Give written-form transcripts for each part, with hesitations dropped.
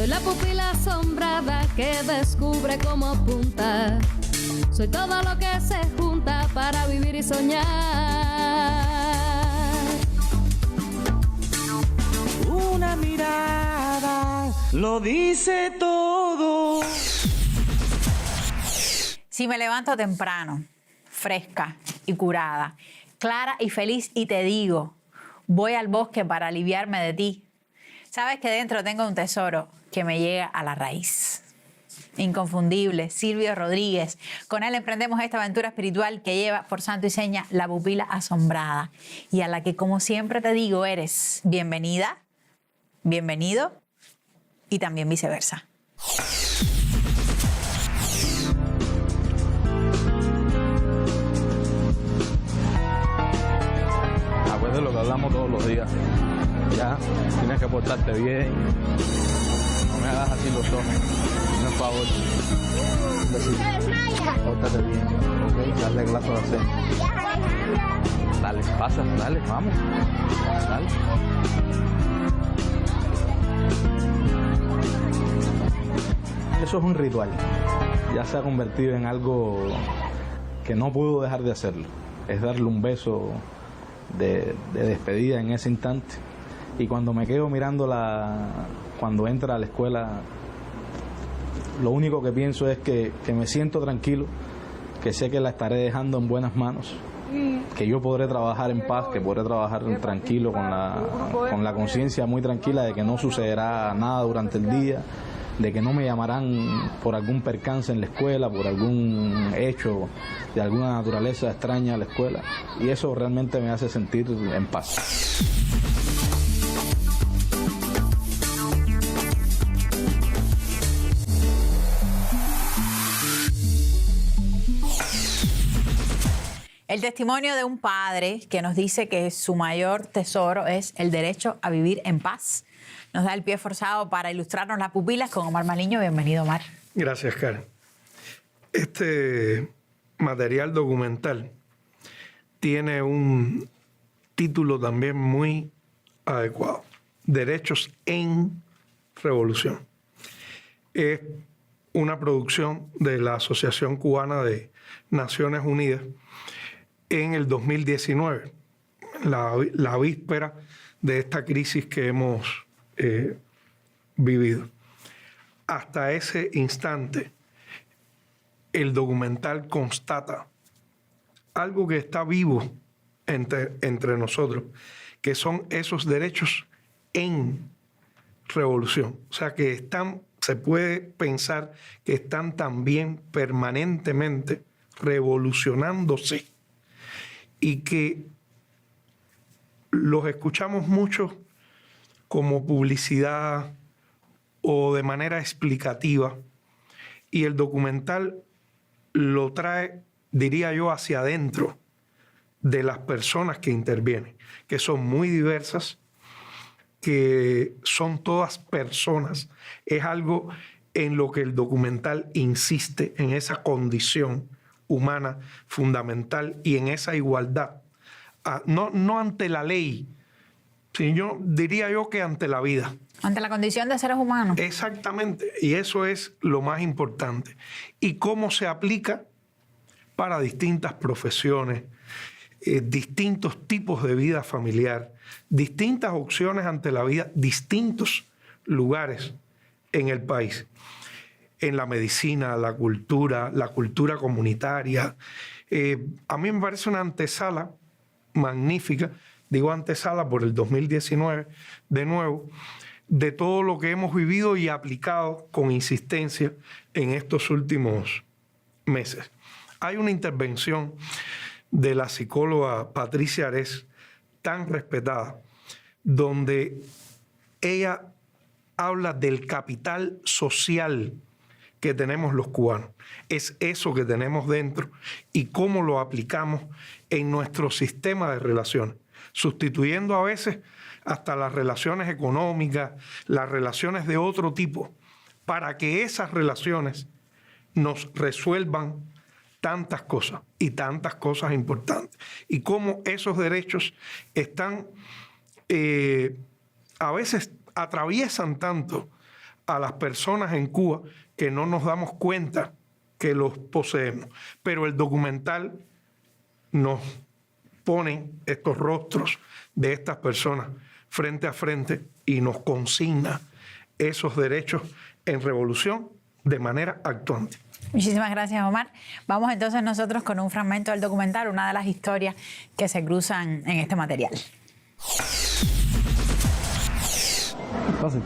Soy la pupila asombrada que descubre cómo apunta. Soy todo lo que se junta para vivir y soñar. Una mirada lo dice todo. Si me levanto temprano, fresca y curada, clara y feliz, y te digo, voy al bosque para aliviarme de ti, sabes que dentro tengo un tesoro que me llega a la raíz. Inconfundible, Silvio Rodríguez. Con él emprendemos esta aventura espiritual que lleva por santo y seña la pupila asombrada, y a la que, como siempre te digo, eres bienvenida, bienvenido y también viceversa. Acuérdate lo que hablamos todos los días. Ya, tienes que portarte bien. No me hagas así los ojos. Por favor. Pórtate bien, ¿ok? Dale clase de hacer. Dale, pasa, dale, vamos. Dale. Eso es un ritual. Ya se ha convertido en algo que no puedo dejar de hacerlo. Es darle un beso de despedida en ese instante. Y cuando me quedo mirándola, cuando entra a la escuela, lo único que pienso es que me siento tranquilo, que sé que la estaré dejando en buenas manos, que yo podré trabajar en paz, que podré trabajar tranquilo, con la conciencia muy tranquila de que no sucederá nada durante el día, de que no me llamarán por algún percance en la escuela, por algún hecho de alguna naturaleza extraña a la escuela. Y eso realmente me hace sentir en paz. El testimonio de un padre que nos dice que su mayor tesoro es el derecho a vivir en paz. Nos da el pie forzado para ilustrarnos las pupilas con Omar Maliño. Bienvenido, Omar. Gracias, Karen. Este material documental tiene un título también muy adecuado: Derechos en Revolución. Es una producción de la Asociación Cubana de Naciones Unidas en el 2019, la víspera de esta crisis que hemos vivido. Hasta ese instante, el documental constata algo que está vivo entre nosotros, que son esos derechos en revolución. O sea, que se puede pensar que están también permanentemente revolucionándose, y que los escuchamos mucho como publicidad o de manera explicativa, y el documental lo trae, diría yo, hacia adentro de las personas que intervienen, que son muy diversas, que son todas personas. Es algo en lo que el documental insiste, en esa condición humana fundamental y en esa igualdad, no ante la ley, sino diría yo que ante la vida. Ante la condición de seres humanos. Exactamente, y eso es lo más importante. Y cómo se aplica para distintas profesiones, distintos tipos de vida familiar, distintas opciones ante la vida, distintos lugares en el país. En la medicina, la cultura comunitaria. A mí me parece una antesala magnífica, digo antesala por el 2019, de nuevo, de todo lo que hemos vivido y aplicado con insistencia en estos últimos meses. Hay una intervención de la psicóloga Patricia Ares, tan respetada, donde ella habla del capital social que tenemos los cubanos. Es eso que tenemos dentro y cómo lo aplicamos en nuestro sistema de relaciones, sustituyendo a veces hasta las relaciones económicas, las relaciones de otro tipo, para que esas relaciones nos resuelvan tantas cosas y tantas cosas importantes. Y cómo esos derechos están, a veces atraviesan tanto a las personas en Cuba que no nos damos cuenta que los poseemos. Pero el documental nos pone estos rostros de estas personas frente a frente y nos consigna esos derechos en revolución de manera actuante. Muchísimas gracias, Omar. Vamos entonces nosotros con un fragmento del documental, una de las historias que se cruzan en este material. Fácil.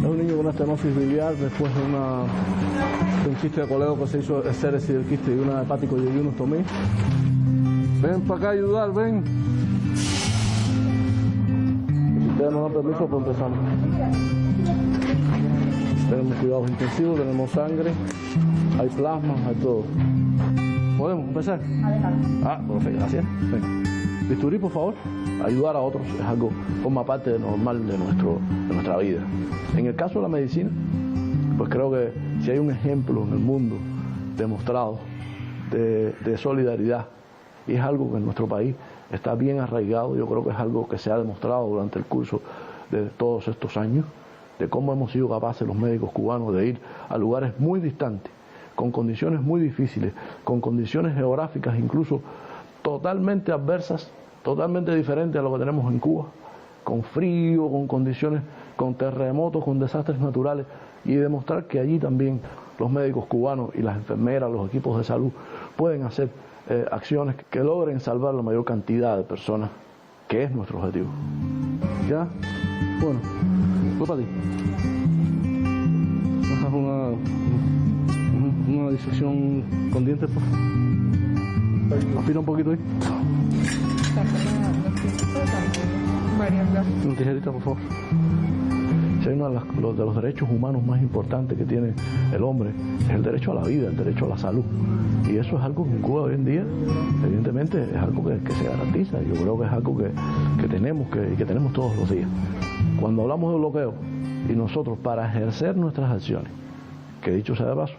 Es un niño con estenosis biliar después de un quiste de coleo que se hizo estéresis del quiste y una hepático y una ostomía. Ven para acá a ayudar, ven. Si ustedes nos dan permiso, pues empezamos. Tenemos cuidados intensivos, tenemos sangre, hay plasma, hay todo. ¿Podemos empezar? Perfecto, gracias. Ven. Bisturí, por favor. Ayudar a otros es algo, forma parte normal de nuestra vida. En el caso de la medicina, pues creo que si hay un ejemplo en el mundo demostrado de solidaridad, y es algo que en nuestro país está bien arraigado, yo creo que es algo que se ha demostrado durante el curso de todos estos años, de cómo hemos sido capaces los médicos cubanos de ir a lugares muy distantes, con condiciones muy difíciles, con condiciones geográficas incluso totalmente adversas, totalmente diferentes a lo que tenemos en Cuba, con frío, con condiciones, con terremotos, con desastres naturales, y demostrar que allí también los médicos cubanos y las enfermeras, los equipos de salud pueden hacer acciones que logren salvar la mayor cantidad de personas, que es nuestro objetivo. ¿Ya? Bueno, voy para ti. Haz una disección con dientes, por favor. Aspira un poquito ahí. Una tijerita, por favor. Si hay uno de los derechos humanos más importantes que tiene el hombre, es el derecho a la vida, el derecho a la salud. Y eso es algo que en Cuba hoy en día, evidentemente, es algo que se garantiza. Yo creo que es algo que tenemos todos los días. Cuando hablamos de bloqueo, y nosotros para ejercer nuestras acciones, que dicho sea de paso,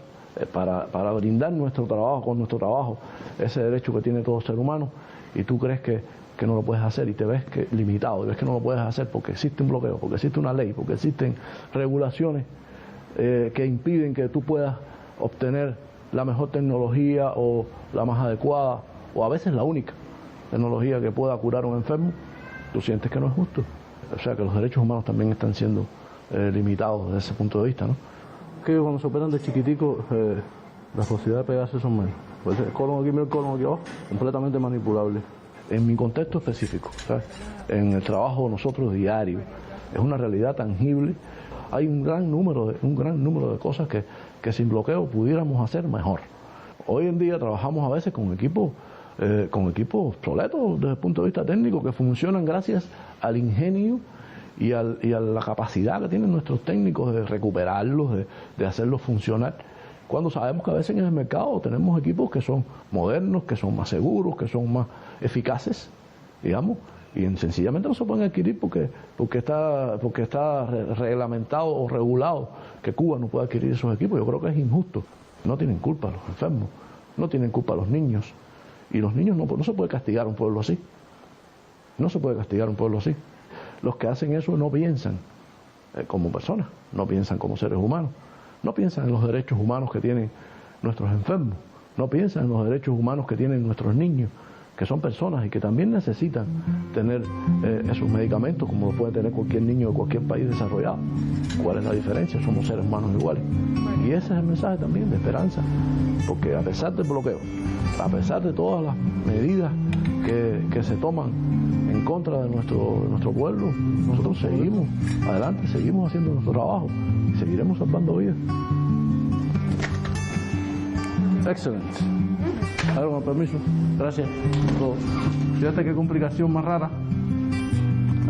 para brindar nuestro trabajo, con nuestro trabajo, ese derecho que tiene todo ser humano, y tú crees que no lo puedes hacer y te ves limitado, y ves que no lo puedes hacer porque existe un bloqueo, porque existe una ley, porque existen regulaciones que impiden que tú puedas obtener la mejor tecnología o la más adecuada, o a veces la única tecnología que pueda curar a un enfermo, tú sientes que no es justo. O sea que los derechos humanos también están siendo limitados desde ese punto de vista, ¿no? Que cuando se operan de chiquitico, las posibilidades de pegarse son menos. Pues el colon aquí, mira el colon aquí abajo, completamente manipulable. En mi contexto específico, ¿sabes? En el trabajo de nosotros diario, es una realidad tangible. Hay un gran número de cosas que sin bloqueo pudiéramos hacer mejor. Hoy en día trabajamos a veces con equipos obsoletos desde el punto de vista técnico, que funcionan gracias al ingenio y a la capacidad que tienen nuestros técnicos de recuperarlos, de hacerlos funcionar. Cuando sabemos que a veces en el mercado tenemos equipos que son modernos, que son más seguros, que son más eficaces, digamos, y sencillamente no se pueden adquirir porque está reglamentado o regulado que Cuba no puede adquirir esos equipos. Yo creo que es injusto. No tienen culpa los enfermos, no tienen culpa los niños, y los niños no se puede castigar a un pueblo así. No se puede castigar a un pueblo así. Los que hacen eso no piensan como personas, no piensan como seres humanos. No piensan en los derechos humanos que tienen nuestros enfermos, no piensan en los derechos humanos que tienen nuestros niños, que son personas y que también necesitan tener esos medicamentos como lo puede tener cualquier niño de cualquier país desarrollado. ¿Cuál es la diferencia? Somos seres humanos iguales. Y ese es el mensaje también de esperanza, porque a pesar del bloqueo, a pesar de todas las medidas que se toman en contra de nuestro pueblo, nosotros seguimos adelante, seguimos haciendo nuestro trabajo y seguiremos salvando vidas. Excelente. Ahora, con permiso. Gracias a todos. Fíjate qué complicación más rara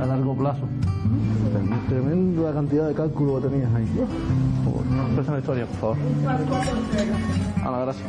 a largo plazo. Tremenda cantidad de cálculo que tenías ahí. Empieza la historia, por favor. Ana, gracias.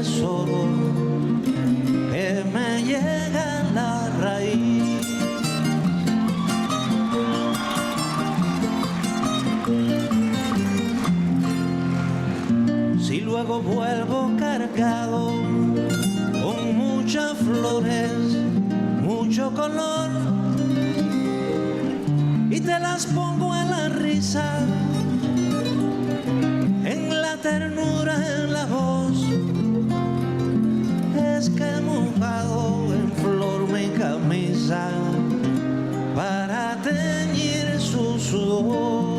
tesoro que me llega a la raíz. Si luego vuelvo cargado con muchas flores, mucho color, y te las pongo en la risa, en la ternura, en la voz, es que he mojado en flor mi camisa para teñir su sudor.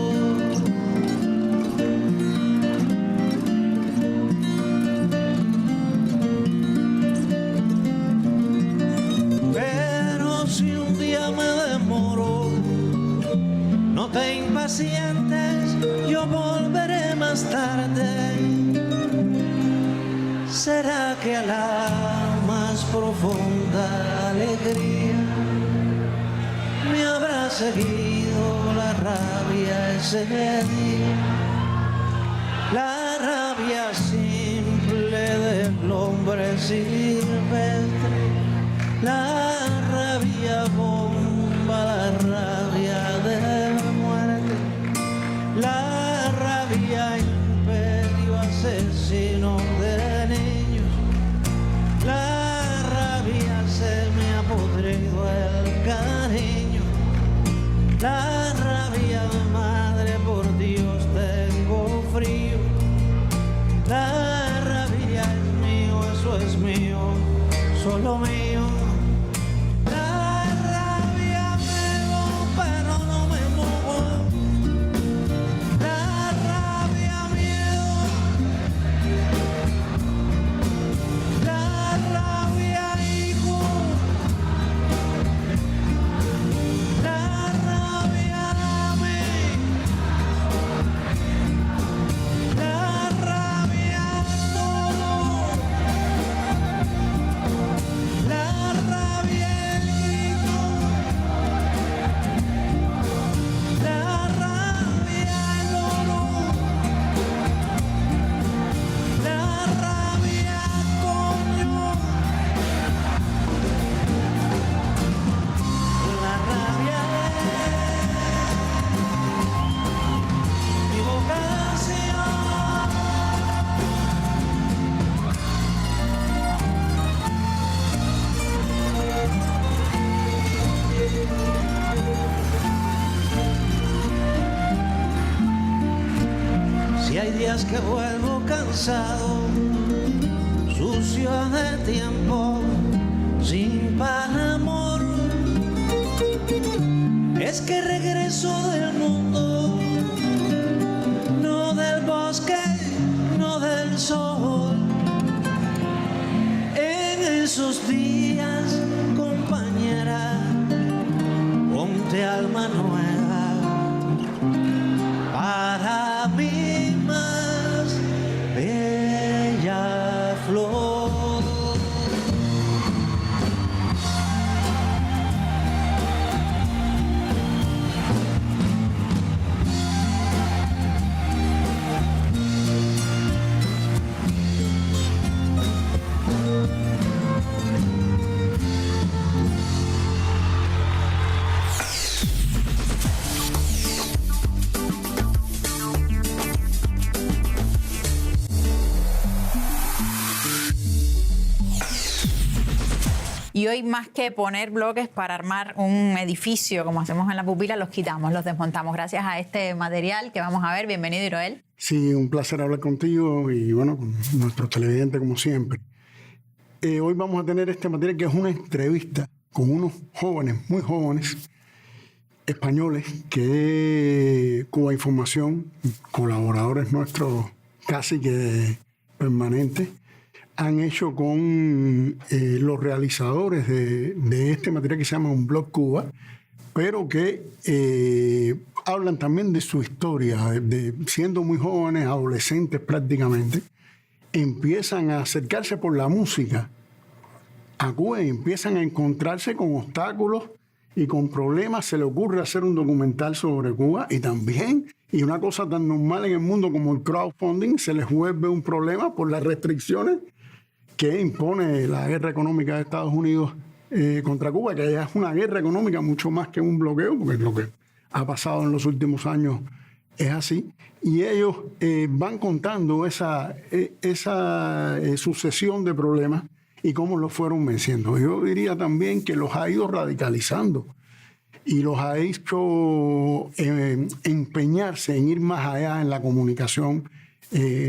Pero si un día me demoro, no te impacientes, yo volveré más tarde. ¿Será que a la más profunda alegría me habrá seguido la rabia ese día? La rabia simple del hombre silvestre, la rabia bomba, la rabia de muerte, la rabia imperio asesino de niños, la rabia se me ha podrido el cariño, la rabia de madre, por Dios tengo frío, la rabia es mío, eso es mío, solo mío. Que vuelvo cansado, sucio de tiempo, sin pan amor, es que regreso del mundo, no del bosque, no del sol. En esos días, compañera, ponte alma nueva para mí. Bella flor. Y hoy, más que poner bloques para armar un edificio, como hacemos en la pupila, los quitamos, los desmontamos. Gracias a este material que vamos a ver. Bienvenido, Iroel. Sí, un placer hablar contigo y, bueno, con nuestros televidentes, como siempre. Hoy vamos a tener este material que es una entrevista con unos jóvenes, muy jóvenes, españoles, que Cuba Información, colaboradores nuestros casi que permanentes, han hecho con los realizadores de este material que se llama Un Blog Cuba, pero que hablan también de su historia, de siendo muy jóvenes, adolescentes prácticamente, empiezan a acercarse por la música a Cuba y empiezan a encontrarse con obstáculos y con problemas. Se le ocurre hacer un documental sobre Cuba y también, y una cosa tan normal en el mundo como el crowdfunding, se les vuelve un problema por las restricciones que impone la guerra económica de Estados Unidos contra Cuba, que ya es una guerra económica mucho más que un bloqueo, porque lo que ha pasado en los últimos años es así. Y ellos van contando esa sucesión de problemas y cómo los fueron venciendo. Yo diría también que los ha ido radicalizando y los ha hecho empeñarse en ir más allá en la comunicación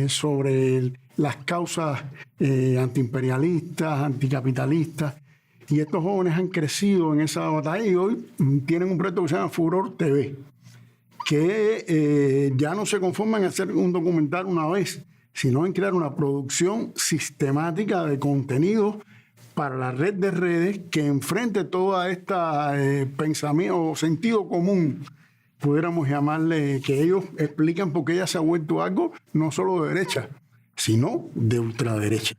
sobre las causas antiimperialistas, anticapitalistas. Y estos jóvenes han crecido en esa batalla y hoy tienen un proyecto que se llama Furor TV, que ya no se conforman en hacer un documental una vez, sino en crear una producción sistemática de contenidos para la red de redes que enfrente toda esta pensamiento o sentido común, pudiéramos llamarle, que ellos explican por qué ella se ha vuelto algo no solo de derecha, sino de ultraderecha.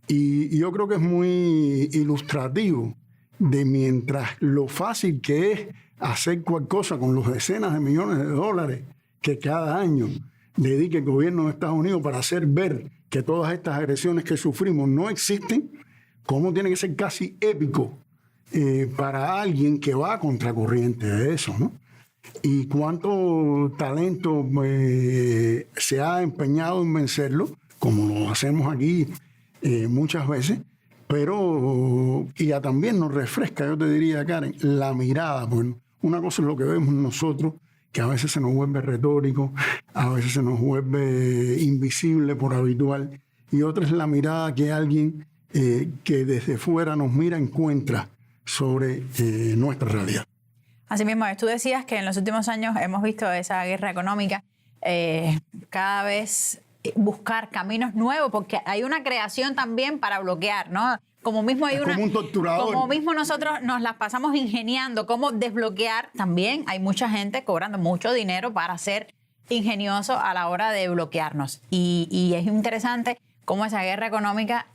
Y yo creo que es muy ilustrativo de mientras lo fácil que es hacer cualquier cosa con los decenas de millones de dólares que cada año dedica el gobierno de Estados Unidos para hacer ver que todas estas agresiones que sufrimos no existen, cómo tiene que ser casi épico para alguien que va a contracorriente de eso, ¿no? Y cuánto talento se ha empeñado en vencerlo, como lo hacemos aquí muchas veces, pero y ya también nos refresca, yo te diría, Karen, la mirada. Bueno, una cosa es lo que vemos nosotros, que a veces se nos vuelve retórico, a veces se nos vuelve invisible por habitual, y otra es la mirada que alguien que desde fuera nos mira encuentra sobre nuestra realidad. Así mismo, tú decías que en los últimos años hemos visto esa guerra económica, cada vez buscar caminos nuevos, porque hay una creación también para bloquear, ¿no? Como mismo hay como un torturador. Como mismo nosotros nos las pasamos ingeniando cómo desbloquear, también hay mucha gente cobrando mucho dinero para ser ingenioso a la hora de bloquearnos. Y es interesante cómo esa guerra económica,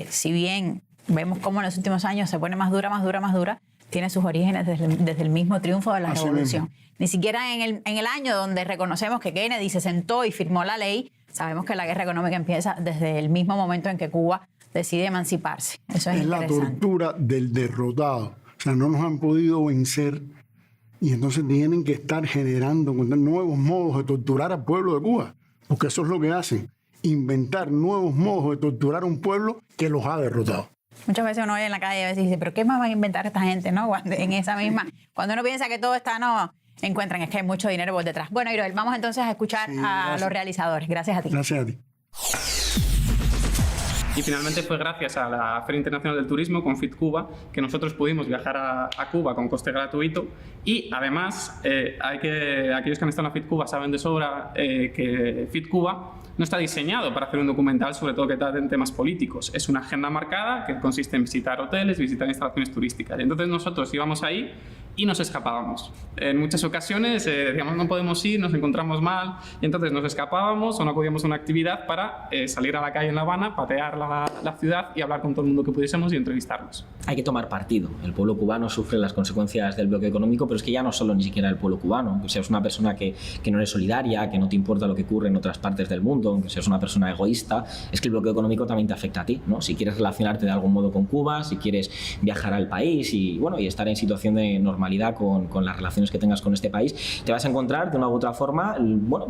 si bien vemos cómo en los últimos años se pone más dura, tiene sus orígenes desde el mismo triunfo de la revolución. Ni siquiera en el año donde reconocemos que Kennedy se sentó y firmó la ley, sabemos que la guerra económica empieza desde el mismo momento en que Cuba decide emanciparse. Eso es la tortura del derrotado. O sea, no nos han podido vencer y entonces tienen que estar generando nuevos modos de torturar al pueblo de Cuba, porque eso es lo que hacen, inventar nuevos modos de torturar a un pueblo que los ha derrotado. Muchas veces uno oye en la calle y a veces dice, ¿pero qué más van a inventar esta gente, no? En esa misma, cuando uno piensa que todo está, no, encuentran, es que hay mucho dinero por detrás. Bueno, Iroel, vamos entonces a escuchar a los realizadores. Gracias a ti. Gracias a ti. Y finalmente fue gracias a la Feria Internacional del Turismo con FIT Cuba que nosotros pudimos viajar a Cuba con coste gratuito y además aquellos que han estado en la FIT Cuba saben de sobra que FIT Cuba no está diseñado para hacer un documental sobre todo que traten temas políticos. Es una agenda marcada que consiste en visitar hoteles, visitar instalaciones turísticas. Y entonces nosotros íbamos ahí y nos escapábamos. En muchas ocasiones decíamos no podemos ir, nos encontramos mal y entonces nos escapábamos o no acudíamos a una actividad para salir a la calle en La Habana, patear la ciudad y hablar con todo el mundo que pudiésemos y entrevistarlos. Hay que tomar partido. El pueblo cubano sufre las consecuencias del bloqueo económico, pero es que ya no solo ni siquiera el pueblo cubano. Aunque seas una persona que no eres solidaria, que no te importa lo que ocurre en otras partes del mundo, aunque seas una persona egoísta, es que el bloqueo económico también te afecta a ti, ¿no? Si quieres relacionarte de algún modo con Cuba, si quieres viajar al país y estar en situación de normalidad con las relaciones que tengas con este país, te vas a encontrar de una u otra forma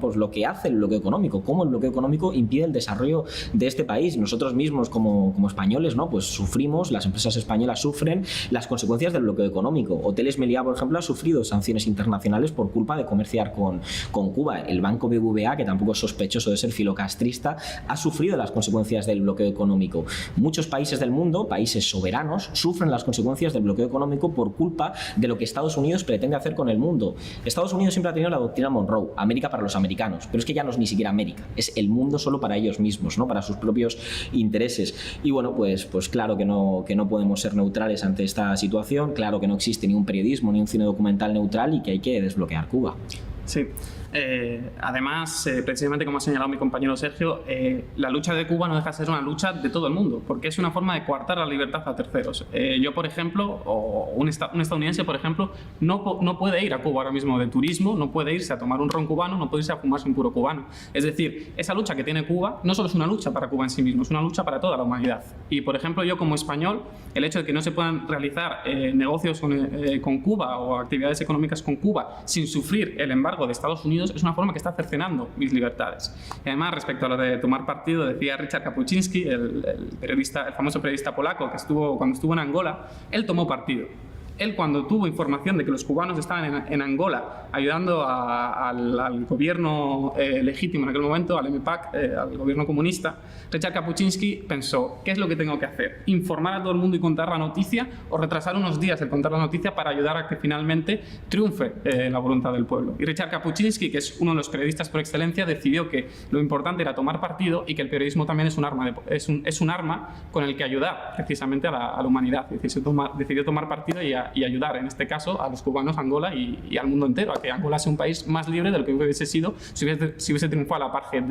pues lo que hace el bloqueo económico, cómo el bloqueo económico impide el desarrollo de este país. Nosotros mismos como españoles, ¿no? Pues sufrimos, las empresas españolas sufren las consecuencias del bloqueo económico. Hoteles Meliá, por ejemplo, ha sufrido sanciones internacionales por culpa de comerciar con Cuba. El Banco BBVA, que tampoco es sospechoso de ser filocastrista, ha sufrido las consecuencias del bloqueo económico. Muchos países del mundo, países soberanos, sufren las consecuencias del bloqueo económico por culpa de lo que Estados Unidos pretende hacer con el mundo. Estados Unidos siempre ha tenido la doctrina Monroe, América para los americanos, pero es que ya no es ni siquiera América, es el mundo solo para ellos mismos, ¿no? Para sus propios intereses. Y pues claro que no podemos ser neutrales ante esta situación, claro que no existe ni un periodismo ni un cine documental neutral y que hay que desbloquear Cuba. Sí. Además, precisamente como ha señalado mi compañero Sergio, la lucha de Cuba no deja de ser una lucha de todo el mundo, porque es una forma de coartar la libertad a terceros. Yo, por ejemplo, o un estadounidense, por ejemplo, no puede ir a Cuba ahora mismo de turismo, no puede irse a tomar un ron cubano, no puede irse a fumarse un puro cubano. Es decir, esa lucha que tiene Cuba no solo es una lucha para Cuba en sí mismo, es una lucha para toda la humanidad. Y, por ejemplo, yo como español, el hecho de que no se puedan realizar negocios con Cuba o actividades económicas con Cuba sin sufrir el embargo de Estados Unidos es una forma que está cercenando mis libertades. Y además, respecto a lo de tomar partido, decía Richard Kapuczynski, el famoso periodista polaco que cuando estuvo en Angola, él tomó partido. Él, cuando tuvo información de que los cubanos estaban en Angola ayudando al gobierno legítimo en aquel momento, al MPAC, al gobierno comunista, Richard Kapuczynski pensó, ¿qué es lo que tengo que hacer? ¿Informar a todo el mundo y contar la noticia o retrasar unos días el contar la noticia para ayudar a que finalmente triunfe la voluntad del pueblo? Y Richard Kapuczynski, que es uno de los periodistas por excelencia, decidió que lo importante era tomar partido y que el periodismo también es un arma con el que ayudar precisamente a la humanidad. Decidió tomar partido y ayudar, en este caso, a los cubanos, a Angola y al mundo entero, a que Angola sea un país más libre de lo que hubiese sido si hubiese triunfado la apartheid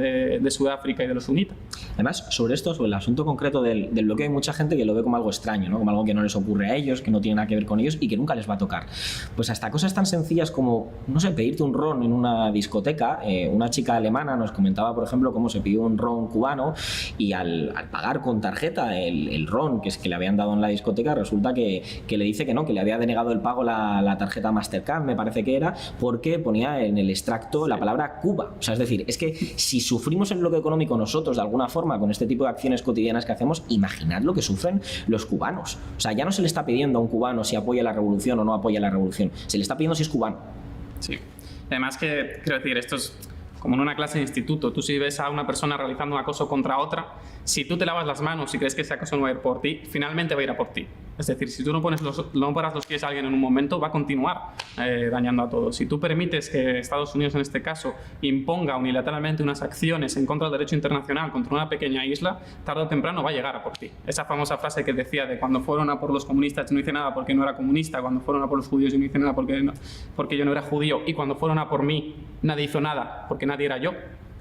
de Sudáfrica y de los sunitas. Además, sobre el asunto concreto del bloqueo, hay mucha gente que lo ve como algo extraño, ¿no? Como algo que no les ocurre a ellos, que no tiene nada que ver con ellos y que nunca les va a tocar. Pues hasta cosas tan sencillas como, no sé, pedirte un ron en una discoteca. Una chica alemana nos comentaba, por ejemplo, cómo se pidió un ron cubano y al pagar con tarjeta el ron que le habían dado en la discoteca, resulta que le dice que no, que le había denegado el pago la tarjeta Mastercard, me parece que era, porque ponía en el extracto la palabra Cuba. O sea, es decir, es que si sufrimos el bloqueo económico nosotros de alguna forma con este tipo de acciones cotidianas que hacemos, imaginad lo que sufren los cubanos. O sea, ya no se le está pidiendo a un cubano si apoya la revolución o no apoya la revolución, se le está pidiendo si es cubano. Sí. Además que, quiero decir, esto es como en una clase de instituto. Tú, si ves a una persona realizando un acoso contra otra, si tú te lavas las manos y crees que ese acoso no va a ir por ti, finalmente va a ir a por ti. Es decir, si tú no paras los pies a alguien en un momento, va a continuar dañando a todos. Si tú permites que Estados Unidos, en este caso, imponga unilateralmente unas acciones en contra del derecho internacional contra una pequeña isla, tarde o temprano va a llegar a por ti. Esa famosa frase que decía de cuando fueron a por los comunistas yo no hice nada porque no era comunista, cuando fueron a por los judíos yo no hice nada porque yo no era judío, y cuando fueron a por mí nadie hizo nada porque nadie era yo.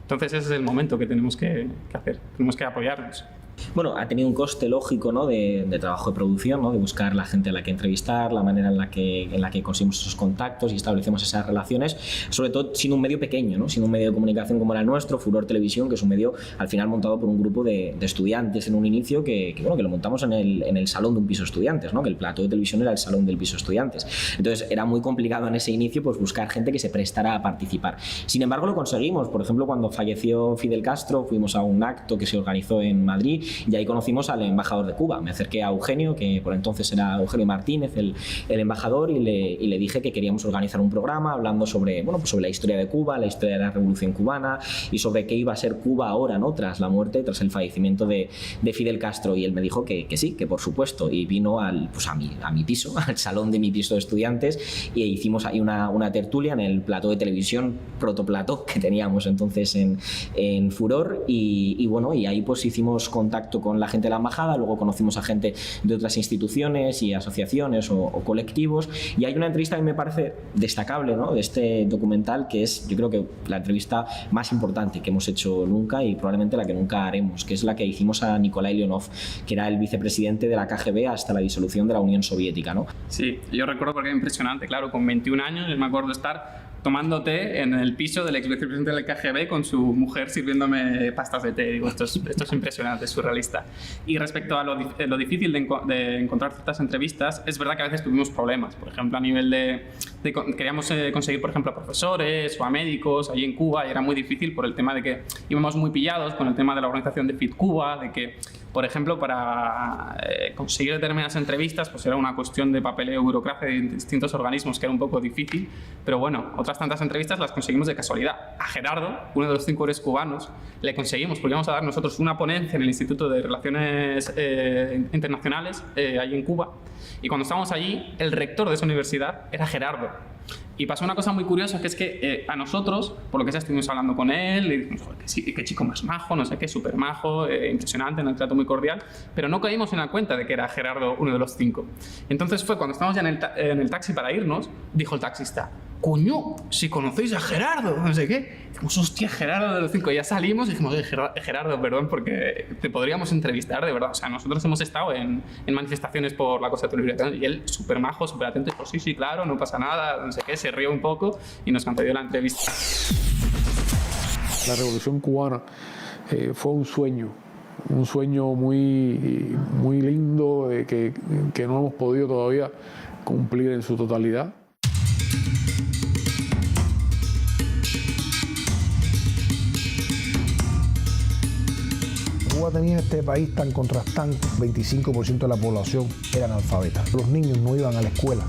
Entonces ese es el momento que tenemos que hacer, tenemos que apoyarnos. Bueno, ha tenido un coste lógico, ¿no? de trabajo de producción, ¿no? De buscar la gente a la que entrevistar, la manera en la que conseguimos esos contactos y establecemos esas relaciones, sobre todo siendo un medio pequeño, ¿no? Siendo un medio de comunicación como era el nuestro, Furor Televisión, que es un medio al final montado por un grupo de estudiantes en un inicio que lo montamos en el salón de un piso estudiantes, ¿no? Que el plató de televisión era el salón del piso estudiantes. Entonces era muy complicado en ese inicio pues buscar gente que se prestara a participar. Sin embargo, lo conseguimos. Por ejemplo, cuando falleció Fidel Castro, fuimos a un acto que se organizó en Madrid y ahí conocimos al embajador de Cuba. Me acerqué a Eugenio, que por entonces era Eugenio Martínez, el embajador, y le dije que queríamos organizar un programa hablando sobre la historia de Cuba, la historia de la Revolución Cubana y sobre qué iba a ser Cuba ahora, ¿no? Tras la muerte, tras el fallecimiento de Fidel Castro. Y él me dijo que sí, que por supuesto. Y vino a mi piso, al salón de mi piso de estudiantes, y hicimos ahí una tertulia en el plató de televisión, protoplató, que teníamos entonces en Furor. Y ahí pues hicimos contacto con la gente de la embajada, luego conocimos a gente de otras instituciones y asociaciones o colectivos, y hay una entrevista que me parece destacable, ¿no? De este documental, que es, yo creo que la entrevista más importante que hemos hecho nunca y probablemente la que nunca haremos, que es la que hicimos a Nikolai Leonov, que era el vicepresidente de la KGB hasta la disolución de la Unión Soviética, ¿no? Sí, yo recuerdo porque era impresionante, claro, con 21 años me acuerdo de estar tomando té en el piso del ex vicepresidente del KGB con su mujer sirviéndome pastas de té. Digo, esto es impresionante, es surrealista. Y respecto a lo difícil de encontrar ciertas entrevistas, es verdad que a veces tuvimos problemas. Por ejemplo, a nivel queríamos conseguir, por ejemplo, a profesores o a médicos allí en Cuba, y era muy difícil por el tema de que íbamos muy pillados con el tema de la organización de FIT Cuba, de que, por ejemplo, para conseguir determinadas entrevistas pues era una cuestión de papeleo, burocracia de distintos organismos que era un poco difícil, pero bueno, otras tantas entrevistas las conseguimos de casualidad. A Gerardo, uno de los 5 héroes cubanos, le conseguimos porque íbamos a dar nosotros una ponencia en el Instituto de Relaciones Internacionales allí en Cuba, y cuando estábamos allí, el rector de esa universidad era Gerardo. Y pasó una cosa muy curiosa, que es que a nosotros, por lo que sea, estuvimos hablando con él, y dijimos, joder, qué chico más majo, no sé qué, súper majo, impresionante, en el trato muy cordial, pero no caímos en la cuenta de que era Gerardo uno de los 5. Entonces fue cuando estábamos ya en el taxi para irnos, dijo el taxista, coño, si conocéis a Gerardo, no sé qué. Dijimos, hostia, Gerardo de los 5. Ya salimos y dijimos, Gerardo, perdón, porque te podríamos entrevistar, de verdad. O sea, nosotros hemos estado en manifestaciones por la Costa de Liberación y él, súper majo, súper atento, dijo, sí, claro, no pasa nada, no sé qué, se rió un poco y nos concedió la entrevista. La Revolución Cubana fue un sueño muy lindo que no hemos podido todavía cumplir en su totalidad. Cuba tenía este país tan contrastante, 25% de la población era analfabeta. Los niños no iban a la escuela.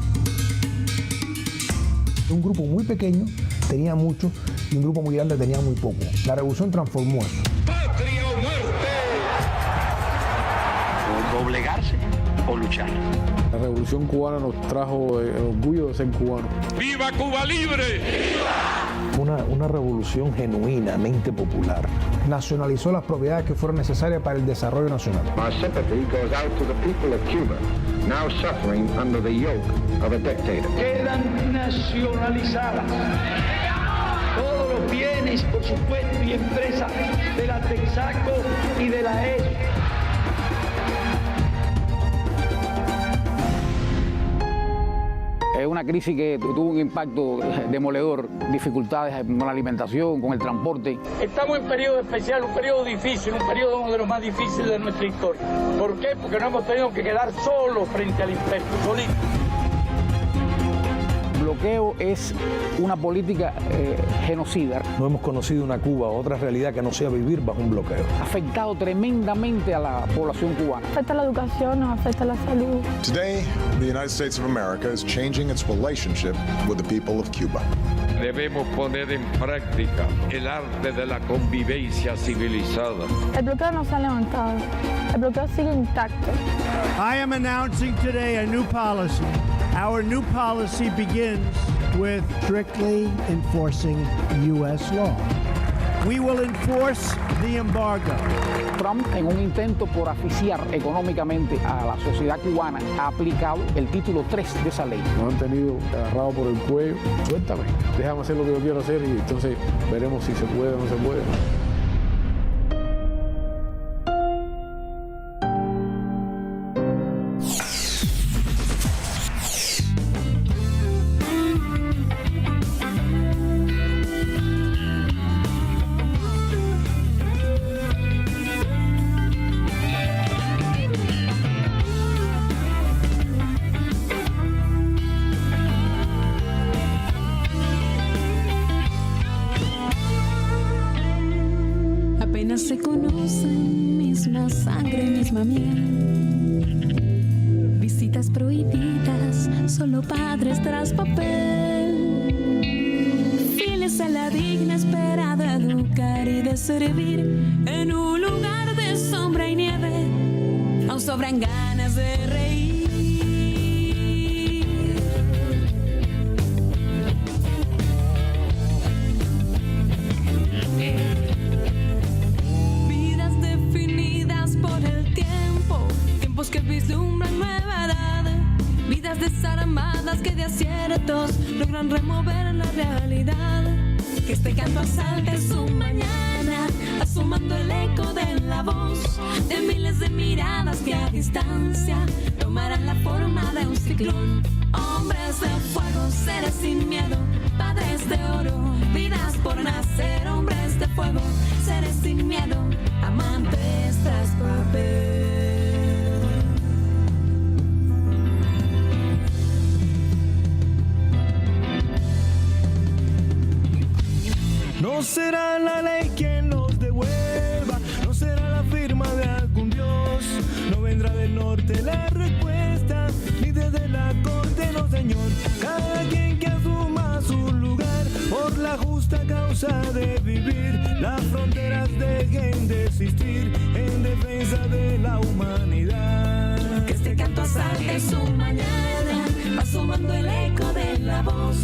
Un grupo muy pequeño tenía mucho y un grupo muy grande tenía muy poco. La revolución transformó eso. ¡Patria o muerte! O doblegarse o luchar. La Revolución Cubana nos trajo el orgullo de ser cubanos. ¡Viva Cuba libre! ¡Viva! Una revolución genuinamente popular. Nacionalizó las propiedades que fueron necesarias para el desarrollo nacional. My sympathy goes out to the people of Cuba, now suffering under the yoke of a dictator. Quedan nacionalizadas todos los bienes, por supuesto, y empresas de la Texaco y de la ES. Es una crisis que tuvo un impacto demoledor, dificultades con la alimentación, con el transporte. Estamos en un periodo especial, un periodo difícil, un periodo uno de los más difíciles de nuestra historia. ¿Por qué? Porque no hemos tenido que quedar solos frente al imperio, solitos. Bloqueo es una política genocida. No hemos conocido una Cuba, otra realidad que no sea vivir bajo un bloqueo. Ha afectado tremendamente a la población cubana. Afecta la educación, nos afecta la salud. Today, the United States of America is changing its relationship with the people of Cuba. Debemos poner en práctica el arte de la convivencia civilizada. El bloqueo no se ha levantado. El bloqueo sigue intacto. I am announcing today a new policy. Our new policy begins with strictly enforcing U.S. law. We will enforce the embargo. Trump, en un intento por asfixiar económicamente a la sociedad cubana, ha aplicado el título 3 de esa ley. Nos han tenido agarrado por el cuello. Suéltame, déjame hacer lo que yo quiero hacer y entonces veremos si se puede o no se puede. Se conocen, misma sangre, misma miel. Visitas prohibidas, solo padres tras papel. Fieles a la digna espera de educar y de servir en un lugar de sombra y nieve. Aún sobran ganas de reír. Que vislumbran nueva edad, vidas desarmadas que de aciertos logran remover la realidad. Que este canto asalte su mañana, asomando el eco de la voz de miles de miradas que a distancia tomarán la forma de un ciclón. Hombres de fuego, seres sin miedo, padres de oro, vidas por nacer. Hombres de fuego, seres sin miedo, amantes tras papel. No será la ley quien los devuelva, no será la firma de algún dios, no vendrá del norte la respuesta, ni desde la corte, no señor. Cada quien que asuma su lugar, por la justa causa de vivir, las fronteras dejen de existir, en defensa de la humanidad. Que este canto asalte su mañana, va asomando el eco de la voz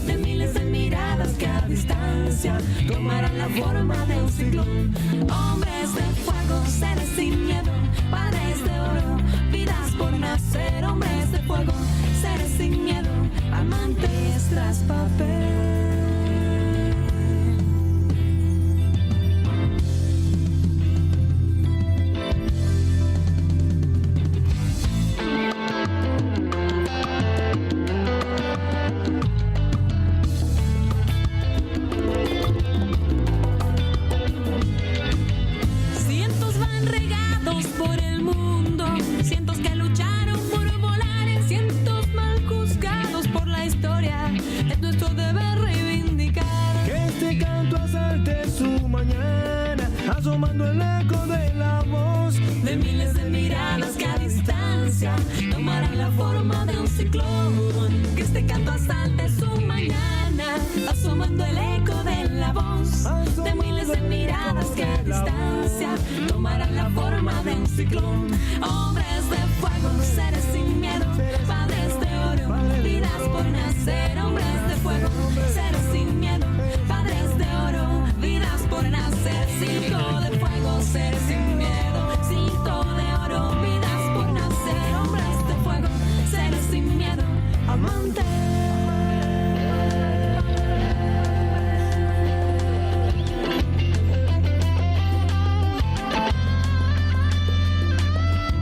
de miles de miradas que a distancia tomarán la forma de un ciclón. Hombres de fuego, seres sin miedo, padres de oro, vidas por nacer. Hombres de fuego, seres sin miedo, amantes tras papel. asomando el eco de la voz de miles de miradas que a distancia tomarán la forma de un ciclón. Que este canto asalte su mañana, asomando el eco de la voz de miles de miradas que a distancia tomarán la forma de un ciclón. Hombres de fuego, seres sin miedo, padres de oro, vidas por nacer. Hombres de fuego, seres sin miedo, padres de oro, vidas por nacer. Cinto de fuego, seres sin miedo, cinto de oro, vidas por nacer. Hombres de fuego, seres sin miedo, amantes.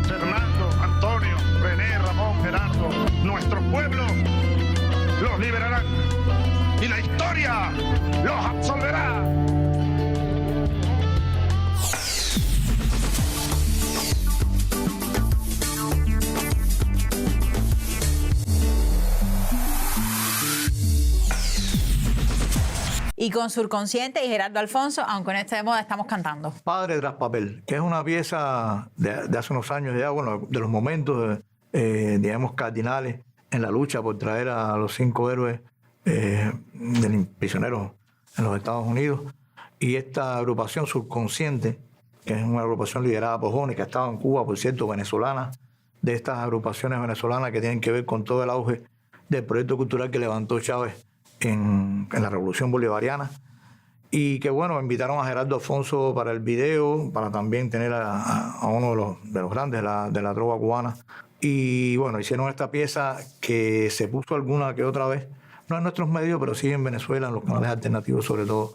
Fernando, Antonio, René, Ramón, Gerardo, nuestro pueblo los liberarán y la historia los absolverá. Y con Surconsciente y Gerardo Alfonso, aunque no esté de moda, estamos cantando. Padre tras papel, que es una pieza de hace unos años ya, bueno, de los momentos, digamos, cardinales en la lucha por traer a los 5 héroes prisioneros en los Estados Unidos. Y esta agrupación Surconsciente, que es una agrupación liderada por jóvenes que ha estado en Cuba, por cierto, venezolana, de estas agrupaciones venezolanas que tienen que ver con todo el auge del proyecto cultural que levantó Chávez en la Revolución Bolivariana, y que bueno, invitaron a Gerardo Alfonso para el video, para también tener a uno de los grandes de la trova cubana, y bueno, hicieron esta pieza que se puso alguna que otra vez, no en nuestros medios, pero sí en Venezuela, en los canales alternativos, sobre todo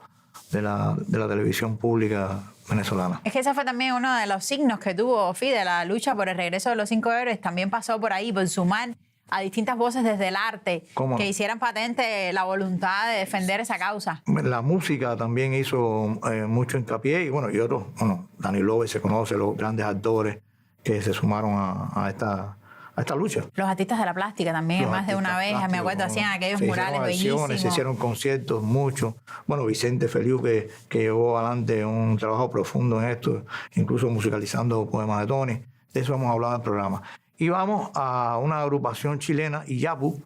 de la televisión pública venezolana. Es que ese fue también uno de los signos que tuvo Fide, la lucha por el regreso de los 5 héroes, también pasó por ahí, por sumar a distintas voces desde el arte que hicieran patente la voluntad de defender esa causa. La música también hizo mucho hincapié y bueno, y otros, bueno, Danny Glover se conoce, los grandes actores que se sumaron a esta lucha. Los artistas de la plástica también, más de una vez, me acuerdo, hacían aquellos murales bellísimos. Se hicieron conciertos, muchos. Bueno, Vicente Feliu, que llevó adelante un trabajo profundo en esto, incluso musicalizando poemas de Tony. De eso hemos hablado en el programa. Y vamos a una agrupación chilena, Iyapu,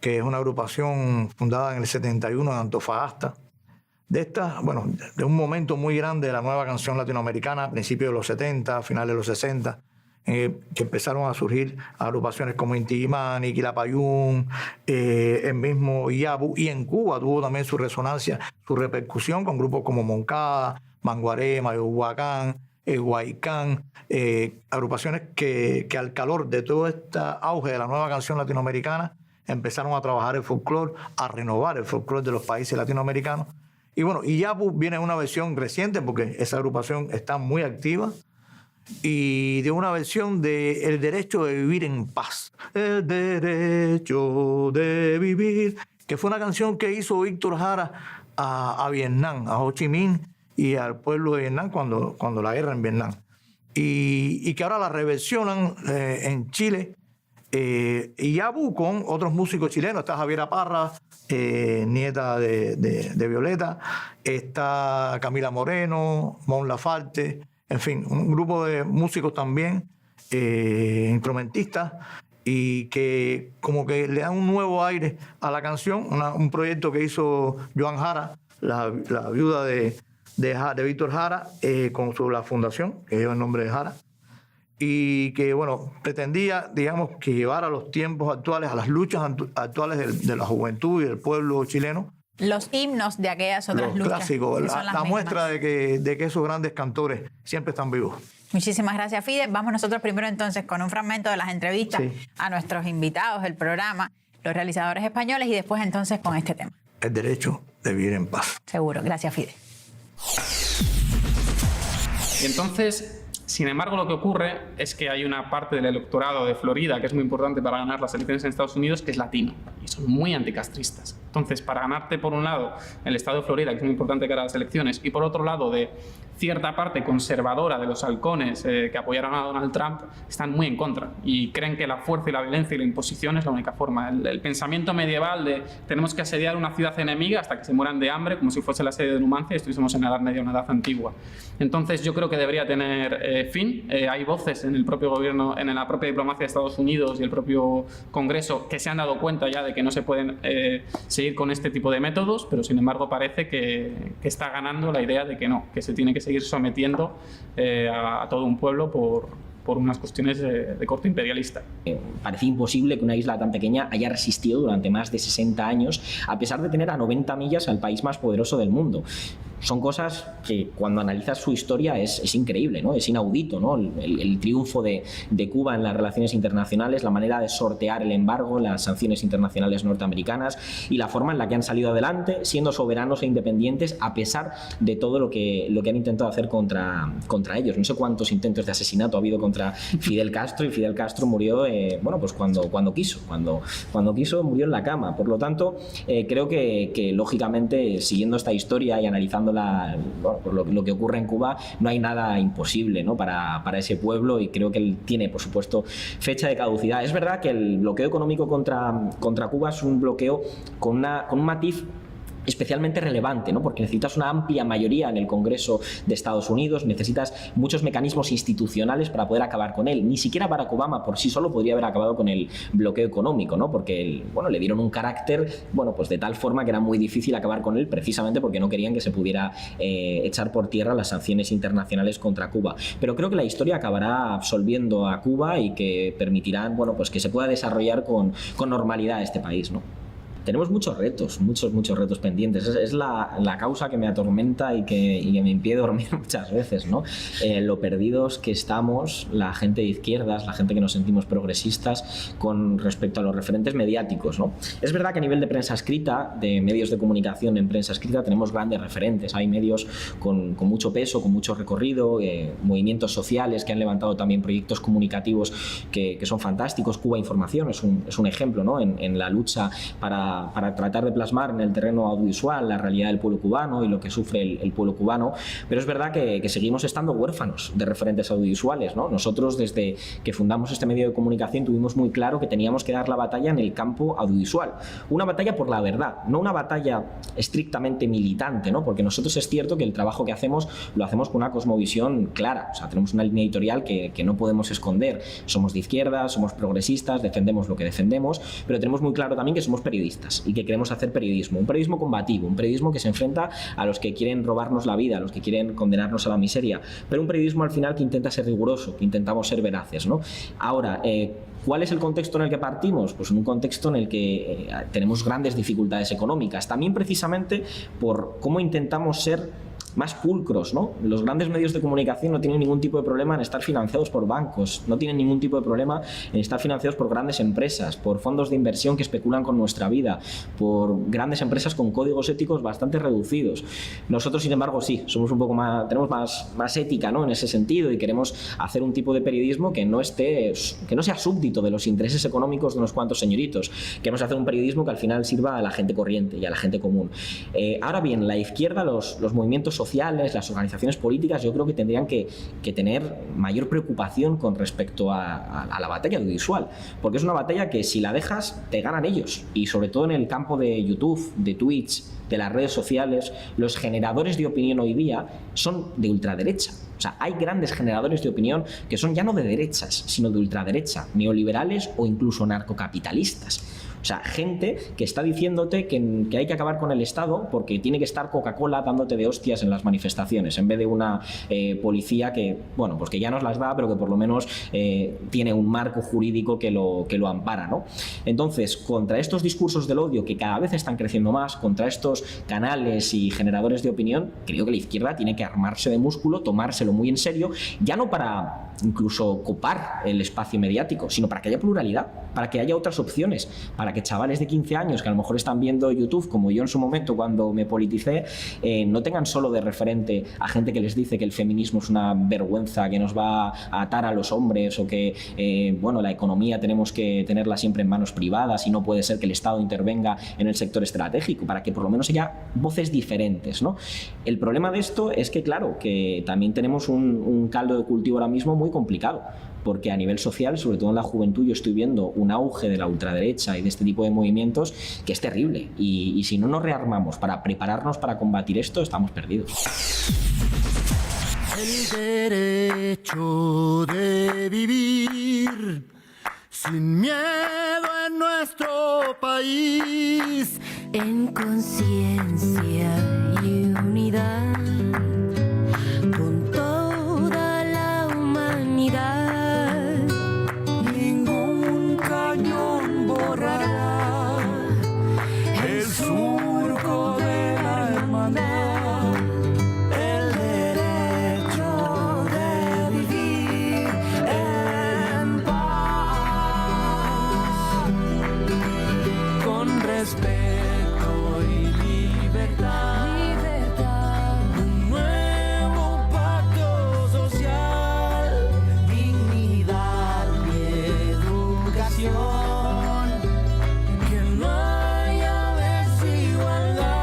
que es una agrupación fundada en el 71 en Antofagasta. De un momento muy grande de la nueva canción latinoamericana, a principios de los 70, finales de los 60, que empezaron a surgir agrupaciones como Inti Illimani, Quilapayún, el mismo Iyapu, y en Cuba tuvo también su resonancia, su repercusión con grupos como Moncada, Manguaré, Mayohuacán, Huaycán, agrupaciones que al calor de todo este auge de la nueva canción latinoamericana empezaron a trabajar el folclore, a renovar el folclore de los países latinoamericanos. Y bueno, Iyapu viene en una versión reciente porque esa agrupación está muy activa, y de una versión de El derecho de vivir en paz. El derecho de vivir, que fue una canción que hizo Víctor Jara a Vietnam, a Ho Chi Minh y al pueblo de Vietnam cuando la guerra en Vietnam. Y que ahora la reversionan en Chile, Iyapu con otros músicos chilenos. Está Javiera Parra, nieta de Violeta, está Camila Moreno, Mon Lafarte, en fin, un grupo de músicos también, instrumentistas, y que como que le dan un nuevo aire a la canción, un proyecto que hizo Joan Jara, la viuda de Víctor Jara, con la fundación, que lleva el nombre de Jara, y que, bueno, pretendía, digamos, que llevar a los tiempos actuales, a las luchas actuales de la juventud y del pueblo chileno, los himnos de aquellas otras luchas. Clásicos, la muestra de que esos grandes cantores siempre están vivos. Muchísimas gracias, Fide. Vamos nosotros primero entonces con un fragmento de las entrevistas a nuestros invitados del programa, los realizadores españoles, y después entonces con este tema. El derecho de vivir en paz. Seguro. Gracias, Fide. Y entonces, sin embargo, lo que ocurre es que hay una parte del electorado de Florida que es muy importante para ganar las elecciones en Estados Unidos, que es latino, y son muy anticastristas. Entonces, para ganarte, por un lado, el estado de Florida, que es muy importante cara a las elecciones, y por otro lado, de cierta parte conservadora de los halcones que apoyaron a Donald Trump, están muy en contra y creen que la fuerza y la violencia y la imposición es la única forma. El pensamiento medieval de tenemos que asediar una ciudad enemiga hasta que se mueran de hambre, como si fuese la asedio de Numancia y estuviésemos en la Edad Media, una edad antigua. Entonces yo creo que debería tener fin. Hay voces en el propio gobierno, en la propia diplomacia de Estados Unidos y el propio Congreso que se han dado cuenta ya de que no se pueden seguir con este tipo de métodos, pero sin embargo parece que está ganando la idea de que no, que se tiene que seguir sometiendo a todo un pueblo por unas cuestiones de corte imperialista. Parece imposible que una isla tan pequeña haya resistido durante más de 60 años, a pesar de tener a 90 millas al país más poderoso del mundo. Son cosas que cuando analizas su historia es increíble, ¿no? Es inaudito, ¿no? El triunfo de Cuba en las relaciones internacionales, la manera de sortear el embargo, las sanciones internacionales norteamericanas y la forma en la que han salido adelante siendo soberanos e independientes a pesar de todo lo que han intentado hacer contra ellos. No sé cuántos intentos de asesinato ha habido contra Fidel Castro, y Fidel Castro murió pues cuando quiso murió en la cama. Por lo tanto, creo que lógicamente, siguiendo esta historia y analizando lo que ocurre en Cuba, no hay nada imposible, ¿no? para ese pueblo, y creo que él tiene, por supuesto, fecha de caducidad. Es verdad que el bloqueo económico contra Cuba es un bloqueo con un matiz especialmente relevante, ¿no? Porque necesitas una amplia mayoría en el Congreso de Estados Unidos, necesitas muchos mecanismos institucionales para poder acabar con él. Ni siquiera Barack Obama por sí solo podría haber acabado con el bloqueo económico, ¿no? Porque le dieron un carácter pues de tal forma que era muy difícil acabar con él, precisamente porque no querían que se pudiera echar por tierra las sanciones internacionales contra Cuba. Pero creo que la historia acabará absolviendo a Cuba y que permitirán pues que se pueda desarrollar con normalidad este país, ¿no? Tenemos muchos retos pendientes. Es la causa que me atormenta y que me impide dormir muchas veces, ¿no? Lo perdidos que estamos, la gente de izquierdas, la gente que nos sentimos progresistas con respecto a los referentes mediáticos, ¿no? Es verdad que a nivel de prensa escrita, de medios de comunicación en prensa escrita, tenemos grandes referentes. Hay medios con mucho peso, con mucho recorrido, movimientos sociales que han levantado también proyectos comunicativos que son fantásticos. Cuba Información es un ejemplo, ¿no? En la lucha para tratar de plasmar en el terreno audiovisual la realidad del pueblo cubano y lo que sufre el pueblo cubano, pero es verdad que seguimos estando huérfanos de referentes audiovisuales, ¿no? Nosotros, desde que fundamos este medio de comunicación, tuvimos muy claro que teníamos que dar la batalla en el campo audiovisual, una batalla por la verdad, no una batalla estrictamente militante, ¿no? Porque nosotros es cierto que el trabajo que hacemos lo hacemos con una cosmovisión clara, o sea, tenemos una línea editorial que no podemos esconder. Somos de izquierda, somos progresistas, defendemos lo que defendemos, pero tenemos muy claro también que somos periodistas y que queremos hacer periodismo, un periodismo combativo, un periodismo que se enfrenta a los que quieren robarnos la vida, a los que quieren condenarnos a la miseria, pero un periodismo al final que intenta ser riguroso, que intentamos ser veraces, ¿no? Ahora, ¿cuál es el contexto en el que partimos? Pues en un contexto en el que tenemos grandes dificultades económicas, también precisamente por cómo intentamos ser más pulcros, ¿no? Los grandes medios de comunicación no tienen ningún tipo de problema en estar financiados por bancos, no tienen ningún tipo de problema en estar financiados por grandes empresas, por fondos de inversión que especulan con nuestra vida, por grandes empresas con códigos éticos bastante reducidos. Nosotros, sin embargo, sí, somos un poco más, tenemos más ética, ¿no? En ese sentido, y queremos hacer un tipo de periodismo que no sea súbdito de los intereses económicos de unos cuantos señoritos. Queremos hacer un periodismo que al final sirva a la gente corriente y a la gente común. Ahora bien, la izquierda, los movimientos sociales, las organizaciones políticas, yo creo que tendrían que tener mayor preocupación con respecto a la batalla audiovisual, porque es una batalla que si la dejas te ganan ellos, y sobre todo en el campo de YouTube, de Twitch, de las redes sociales, los generadores de opinión hoy día son de ultraderecha. O sea, hay grandes generadores de opinión que son ya no de derechas, sino de ultraderecha, neoliberales o incluso narcocapitalistas. O sea, gente que está diciéndote que hay que acabar con el Estado porque tiene que estar Coca-Cola dándote de hostias en las manifestaciones, en vez de una policía que, pues que ya nos las da, pero que por lo menos tiene un marco jurídico que lo ampara, ¿no? Entonces, contra estos discursos del odio que cada vez están creciendo más, contra estos canales y generadores de opinión, creo que la izquierda tiene que armarse de músculo, tomárselo muy en serio, ya no para incluso copar el espacio mediático, sino para que haya pluralidad, para que haya otras opciones, para que chavales de 15 años que a lo mejor están viendo YouTube, como yo en su momento cuando me politicé, no tengan solo de referente a gente que les dice que el feminismo es una vergüenza, que nos va a atar a los hombres, o que la economía tenemos que tenerla siempre en manos privadas y no puede ser que el Estado intervenga en el sector estratégico, para que por lo menos haya voces diferentes, ¿no? El problema de esto es que, claro, que también tenemos un caldo de cultivo ahora mismo muy complicado, porque a nivel social, sobre todo en la juventud, yo estoy viendo un auge de la ultraderecha y de este tipo de movimientos que es terrible, y si no nos rearmamos para prepararnos para combatir esto, estamos perdidos. El derecho de vivir sin miedo en nuestro país, en conciencia y unidad, con toda la humanidad. Ningún cañón borrará el surco de la hermandad, el derecho de vivir en paz, con respeto y libertad. Un nuevo pacto social, dignidad y educación, que no haya desigualdad.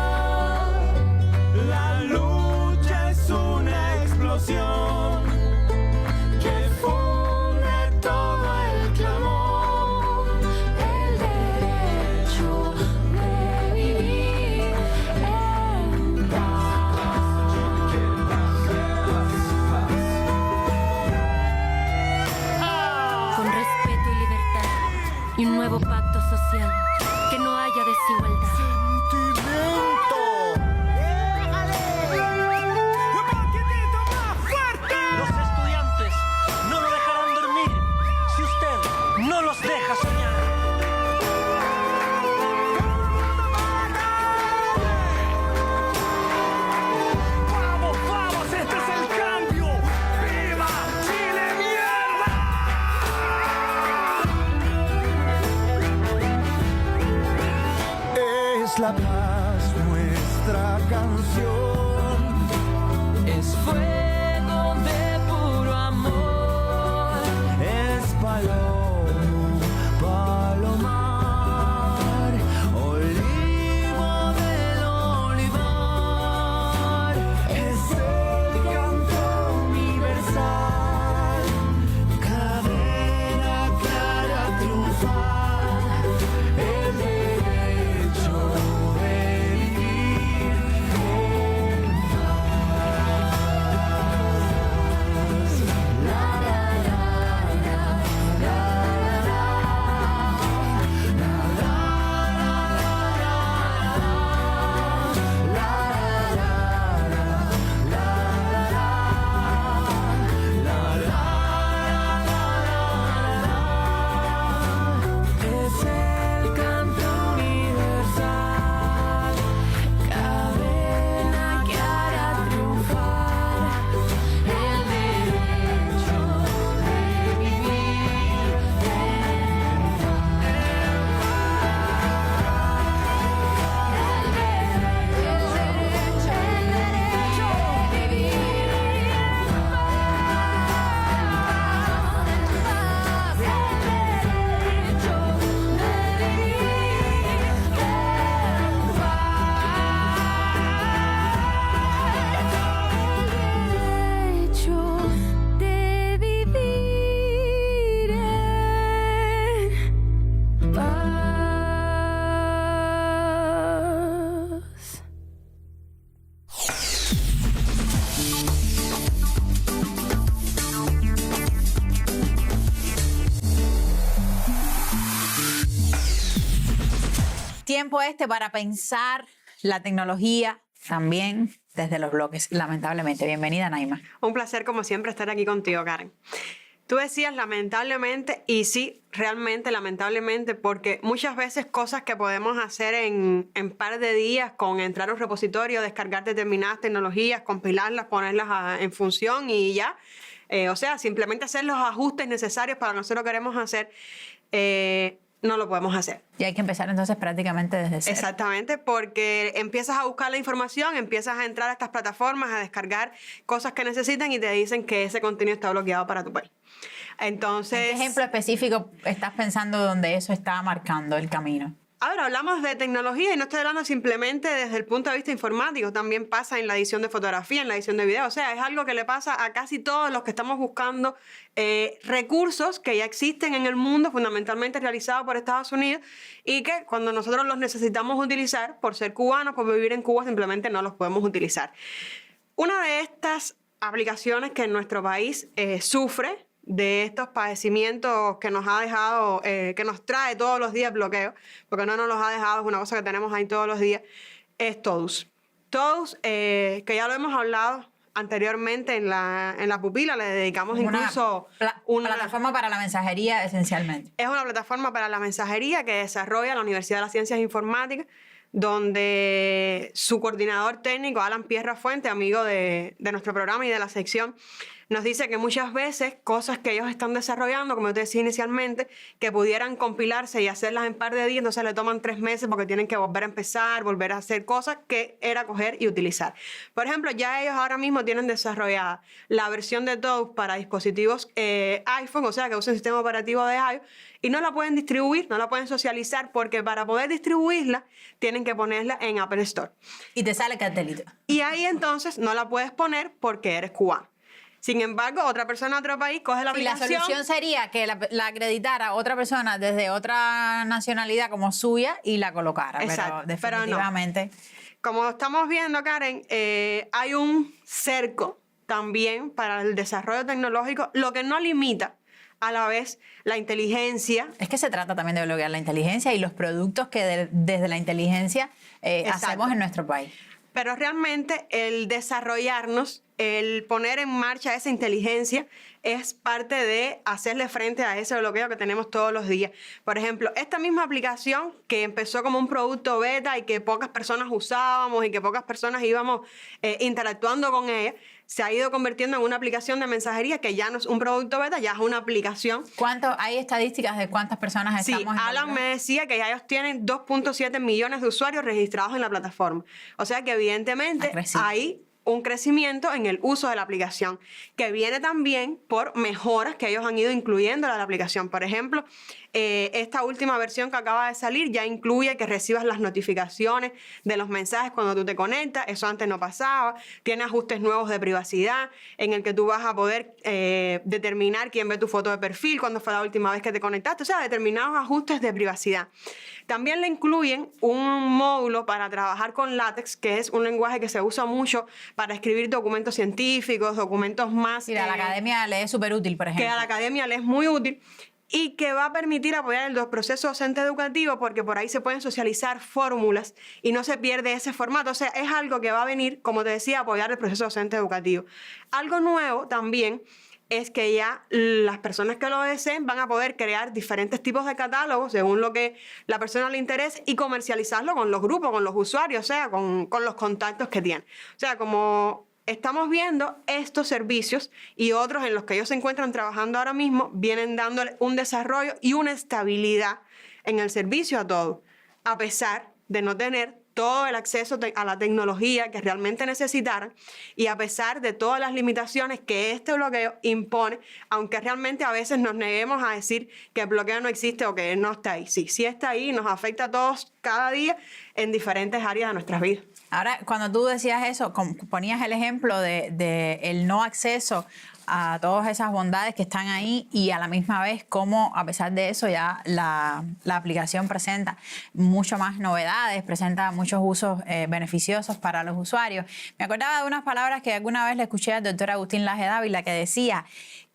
La lucha es una explosión que funde todo el clamor, el derecho de vivir en paz. Con respeto y libertad y un nuevo pacto social, que no haya desigualdad. Los estudiantes no lo dejarán dormir si usted no los deja soñar. ¡Vamos, vamos! ¡Este es el cambio! ¡Viva Chile, mierda! Es la paz nuestra canción, es fuego de puro amor, es palomar, olivo del olivar, es el canto universal, cadena clara triunfal, el derecho de vivir en paz. La la la la la es el canto universal, cadena que hará triunfar el derecho de vivir Tiempo para pensar la tecnología también desde los bloques, lamentablemente. Bienvenida, Naima. Un placer, como siempre, estar aquí contigo, Karen. Tú decías lamentablemente, y sí, realmente lamentablemente, porque muchas veces cosas que podemos hacer en par de días con entrar a un repositorio, descargar determinadas tecnologías, compilarlas, ponerlas en función y ya. O sea, simplemente hacer los ajustes necesarios para nosotros queremos hacer. no lo podemos hacer. Y hay que empezar entonces prácticamente desde cero. Exactamente, porque empiezas a buscar la información, empiezas a entrar a estas plataformas, a descargar cosas que necesitan y te dicen que ese contenido está bloqueado para tu país. Entonces, ¿en qué ejemplo específico estás pensando donde eso está marcando el camino? A ver, hablamos de tecnología y no estoy hablando simplemente desde el punto de vista informático, también pasa en la edición de fotografía, en la edición de video, o sea, es algo que le pasa a casi todos los que estamos buscando recursos que ya existen en el mundo, fundamentalmente realizados por Estados Unidos, y que cuando nosotros los necesitamos utilizar, por ser cubanos, por vivir en Cuba, simplemente no los podemos utilizar. Una de estas aplicaciones que en nuestro país sufre de estos padecimientos que nos ha dejado, que nos trae todos los días bloqueo, porque no nos los ha dejado, es una cosa que tenemos ahí todos los días, es Todoist. Todoist, que ya lo hemos hablado anteriormente en la pupila, le dedicamos incluso una plataforma para la mensajería esencialmente. Es una plataforma para la mensajería que desarrolla la Universidad de las Ciencias Informáticas, donde su coordinador técnico, Alan Pierra Fuente, amigo de nuestro programa y de la sección, nos dice que muchas veces cosas que ellos están desarrollando, como te decía inicialmente, que pudieran compilarse y hacerlas en par de días, entonces le toman 3 meses porque tienen que volver a empezar, volver a hacer cosas que era coger y utilizar. Por ejemplo, ya ellos ahora mismo tienen desarrollada la versión de Todoist para dispositivos iPhone, o sea, que usan el sistema operativo de iOS, y no la pueden distribuir, no la pueden socializar, porque para poder distribuirla tienen que ponerla en Apple Store. Y te sale cartelito. Y ahí entonces no la puedes poner porque eres cubano. Sin embargo, otra persona de otro país coge la aplicación. Y la solución sería que la acreditara otra persona desde otra nacionalidad como suya y la colocara. Exacto, pero definitivamente. Pero no. Como estamos viendo, Karen, hay un cerco también para el desarrollo tecnológico, lo que no limita a la vez la inteligencia. Es que se trata también de bloquear la inteligencia y los productos que desde la inteligencia hacemos en nuestro país. Pero realmente el desarrollarnos, el poner en marcha esa inteligencia es parte de hacerle frente a ese bloqueo que tenemos todos los días. Por ejemplo, esta misma aplicación que empezó como un producto beta y que pocas personas usábamos y que pocas personas íbamos interactuando con ella, se ha ido convirtiendo en una aplicación de mensajería que ya no es un producto beta, ya es una aplicación. ¿Hay estadísticas de cuántas personas estamos? Sí, Alan me decía que ya ellos tienen 2.7 millones de usuarios registrados en la plataforma. O sea que evidentemente hay un crecimiento en el uso de la aplicación, que viene también por mejoras que ellos han ido incluyendo a la aplicación. Por ejemplo, esta última versión que acaba de salir ya incluye que recibas las notificaciones de los mensajes cuando tú te conectas. Eso antes no pasaba. Tiene ajustes nuevos de privacidad en el que tú vas a poder determinar quién ve tu foto de perfil, cuándo fue la última vez que te conectaste. O sea, determinados ajustes de privacidad. También le incluyen un módulo para trabajar con LaTeX, que es un lenguaje que se usa mucho para escribir documentos científicos, documentos más... Mira, a la academia le es súper útil, por ejemplo. Que a la academia le es muy útil y que va a permitir apoyar el proceso docente educativo, porque por ahí se pueden socializar fórmulas y no se pierde ese formato. O sea, es algo que va a venir, como te decía, a apoyar el proceso docente educativo. Algo nuevo también es que ya las personas que lo deseen van a poder crear diferentes tipos de catálogos según lo que la persona le interese y comercializarlo con los grupos, con los usuarios, o sea, con los contactos que tienen. O sea, como estamos viendo, estos servicios y otros en los que ellos se encuentran trabajando ahora mismo vienen dándole un desarrollo y una estabilidad en el servicio a todos, a pesar de no tener todo el acceso a la tecnología que realmente necesitaran y a pesar de todas las limitaciones que este bloqueo impone, aunque realmente a veces nos neguemos a decir que el bloqueo no existe o que no está ahí. Sí, sí está ahí y nos afecta a todos cada día en diferentes áreas de nuestras vidas. Ahora, cuando tú decías eso, ponías el ejemplo de el no acceso a todas esas bondades que están ahí y a la misma vez cómo a pesar de eso ya la aplicación presenta mucho más novedades, presenta muchos usos beneficiosos para los usuarios. Me acordaba de unas palabras que alguna vez le escuché al doctor Agustín Laje Dávila que decía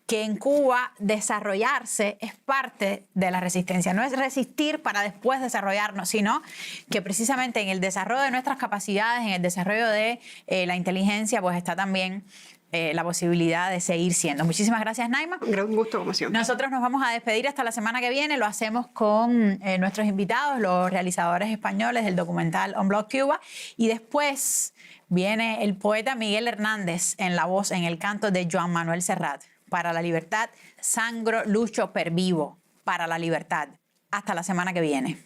que en Cuba desarrollarse es parte de la resistencia. No es resistir para después desarrollarnos, sino que precisamente en el desarrollo de nuestras capacidades, en el desarrollo de la inteligencia, pues está también la posibilidad de seguir siendo. Muchísimas gracias, Naima. Un gran gusto, como siempre. Nosotros nos vamos a despedir hasta la semana que viene. Lo hacemos con nuestros invitados, los realizadores españoles del documental Unblock Cuba. Y después viene el poeta Miguel Hernández en la voz, en el canto de Joan Manuel Serrat. Para la libertad, sangro, lucho, pervivo. Para la libertad. Hasta la semana que viene.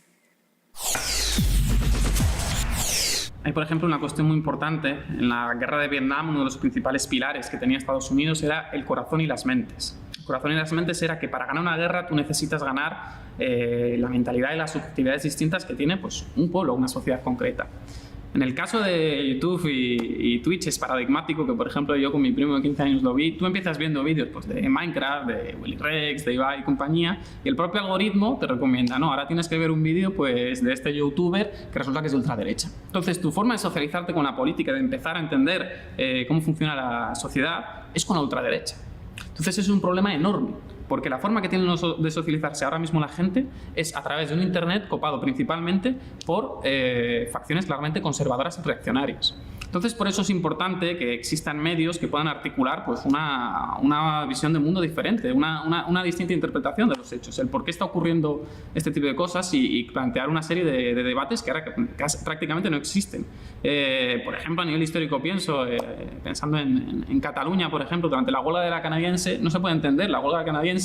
Hay, por ejemplo, una cuestión muy importante. En la guerra de Vietnam, uno de los principales pilares que tenía Estados Unidos era el corazón y las mentes. El corazón y las mentes era que para ganar una guerra tú necesitas ganar la mentalidad y las subjetividades distintas que tiene pues, un pueblo, una sociedad concreta. En el caso de YouTube y Twitch es paradigmático que, por ejemplo, yo con mi primo de 15 años lo vi. Tú empiezas viendo vídeos pues, de Minecraft, de Willy Rex, de Ibai y compañía, y el propio algoritmo te recomienda, no, ahora tienes que ver un vídeo pues, de este youtuber que resulta que es de ultraderecha. Entonces, tu forma de socializarte con la política, de empezar a entender cómo funciona la sociedad, es con la ultraderecha. Entonces, es un problema enorme. Porque la forma que tienen de socializarse ahora mismo la gente es a través de un internet copado principalmente por facciones claramente conservadoras y reaccionarias. Entonces, por eso es importante que existan medios que puedan articular pues, una visión del mundo diferente, una distinta interpretación de los hechos, el por qué está ocurriendo este tipo de cosas y plantear una serie de debates que ahora prácticamente no existen. Por ejemplo, a nivel histórico pensando en Cataluña, por ejemplo, durante la huelga de la canadiense, no se puede entender la huelga canadiense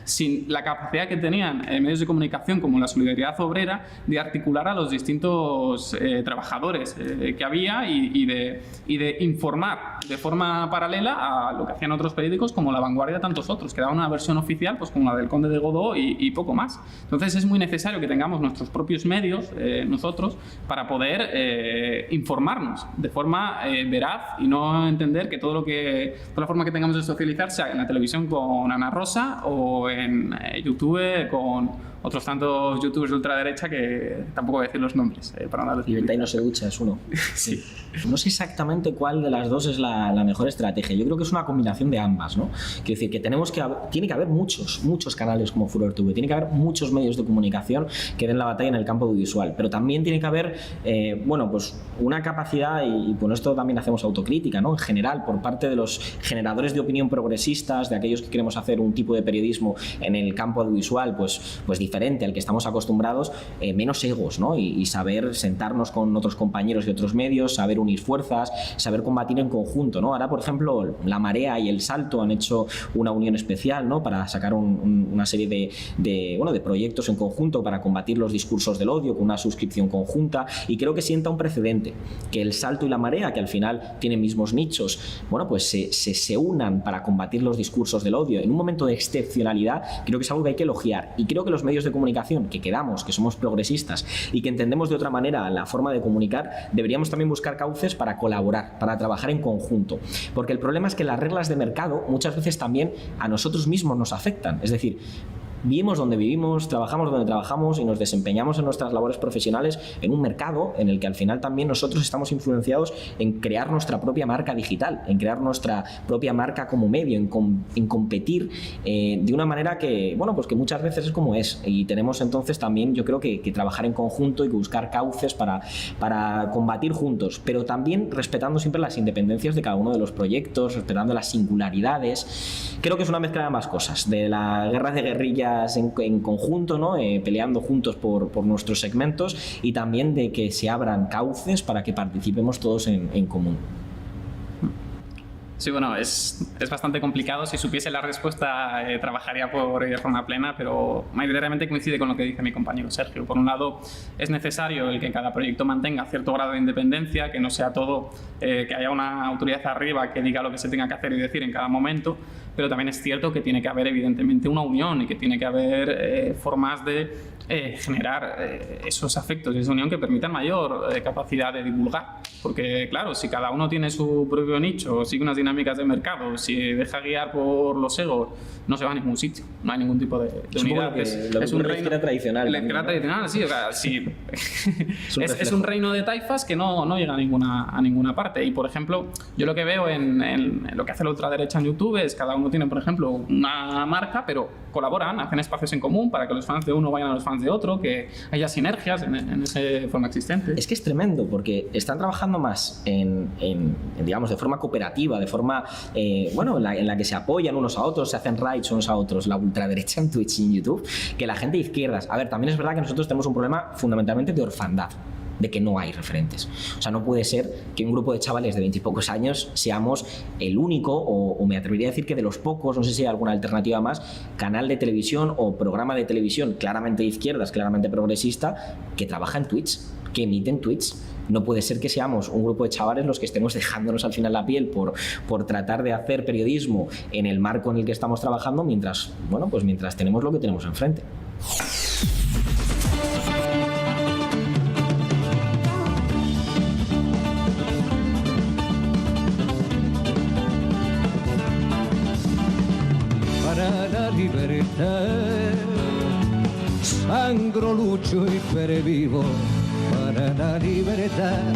sin la capacidad que tenían medios de comunicación como la Solidaridad Obrera de articular a los distintos trabajadores que había y de informar de forma paralela a lo que hacían otros periódicos como La Vanguardia y tantos otros, que daban una versión oficial pues como la del Conde de Godó y poco más. Entonces es muy necesario que tengamos nuestros propios medios, nosotros, para poder informarnos de forma veraz y no entender que toda la forma que tengamos de socializar sea en la televisión con Ana Rosa o en YouTube con otros tantos youtubers de ultraderecha que tampoco voy a decir los nombres para no darles. Libertad y no se ducha es uno. Sí. No sé exactamente cuál de las dos es la mejor estrategia. Yo creo que es una combinación de ambas, ¿no? Quiero decir que tiene que haber muchos canales como Furor TV, tiene que haber muchos medios de comunicación que den la batalla en el campo audiovisual, pero también tiene que haber, pues una capacidad y con esto también hacemos autocrítica, ¿no? En general, por parte de los generadores de opinión progresistas, de aquellos que queremos hacer un tipo de periodismo en el campo audiovisual, pues diferente al que estamos acostumbrados, menos egos, ¿no? Y saber sentarnos con otros compañeros de otros medios, saber unir fuerzas, saber combatir en conjunto, ¿no? Ahora, por ejemplo, La Marea y El Salto han hecho una unión especial, ¿no? Para sacar una serie de proyectos en conjunto para combatir los discursos del odio con una suscripción conjunta, y creo que sienta un precedente que El Salto y La Marea, que al final tienen mismos nichos, pues se unan para combatir los discursos del odio en un momento de excepcionalidad. Creo que es algo que hay que elogiar, y creo que los medios de comunicación que somos progresistas y que entendemos de otra manera la forma de comunicar, deberíamos también buscar cauces para colaborar, para trabajar en conjunto, porque el problema es que las reglas de mercado muchas veces también a nosotros mismos nos afectan. Es decir, vivimos donde vivimos, trabajamos donde trabajamos y nos desempeñamos en nuestras labores profesionales en un mercado en el que al final también nosotros estamos influenciados en crear nuestra propia marca digital, en crear nuestra propia marca como medio, en competir de una manera que, pues que muchas veces es como es, y tenemos entonces también, yo creo que trabajar en conjunto y que buscar cauces para combatir juntos, pero también respetando siempre las independencias de cada uno de los proyectos, respetando las singularidades. Creo que es una mezcla de ambas cosas, de la guerra de guerrillas en conjunto, ¿no? Peleando juntos por nuestros segmentos, y también de que se abran cauces para que participemos todos en común. Sí, bueno, es bastante complicado. Si supiese la respuesta, trabajaría por forma plena, pero mayoritariamente coincide con lo que dice mi compañero Sergio. Por un lado, es necesario el que cada proyecto mantenga cierto grado de independencia, que no sea todo, que haya una autoridad arriba que diga lo que se tenga que hacer y decir en cada momento, pero también es cierto que tiene que haber evidentemente una unión y que tiene que haber formas de generar esos afectos y esa unión que permitan mayor capacidad de divulgar. Porque, claro, si cada uno tiene su propio nicho, sigue unas dinámicas de mercado, si deja guiar por los egos, no se va a ningún sitio, no hay ningún tipo de unidad. Es un reino tradicional. La izquierda tradicional, sí, o sea, sí. es un reino de taifas que no llega a ninguna parte. Y, por ejemplo, yo lo que veo en lo que hace la ultraderecha en YouTube es cada uno tiene, por ejemplo, una marca, pero colaboran, hacen espacios en común para que los fans de uno vayan a los fans de otro, que haya sinergias en esa forma existente. Es que es tremendo, porque están trabajando más digamos, de forma cooperativa, de forma, en la que se apoyan unos a otros, se hacen raids unos a otros, la ultraderecha en Twitch y en YouTube, que la gente de izquierdas. A ver, también es verdad que nosotros tenemos un problema fundamentalmente de orfandad. de que no hay referentes. O sea, no puede ser que un grupo de chavales de 20 y pocos años seamos el único, o me atrevería a decir que de los pocos, no sé si hay alguna alternativa más, canal de televisión o programa de televisión claramente de izquierdas, claramente progresista, que trabaja en tweets, que emiten tweets. No puede ser que seamos un grupo de chavales los que estemos dejándonos al final la piel por tratar de hacer periodismo en el marco en el que estamos trabajando mientras tenemos lo que tenemos enfrente. Para la libertad, sangro, lucho y pervivo. Para la libertad,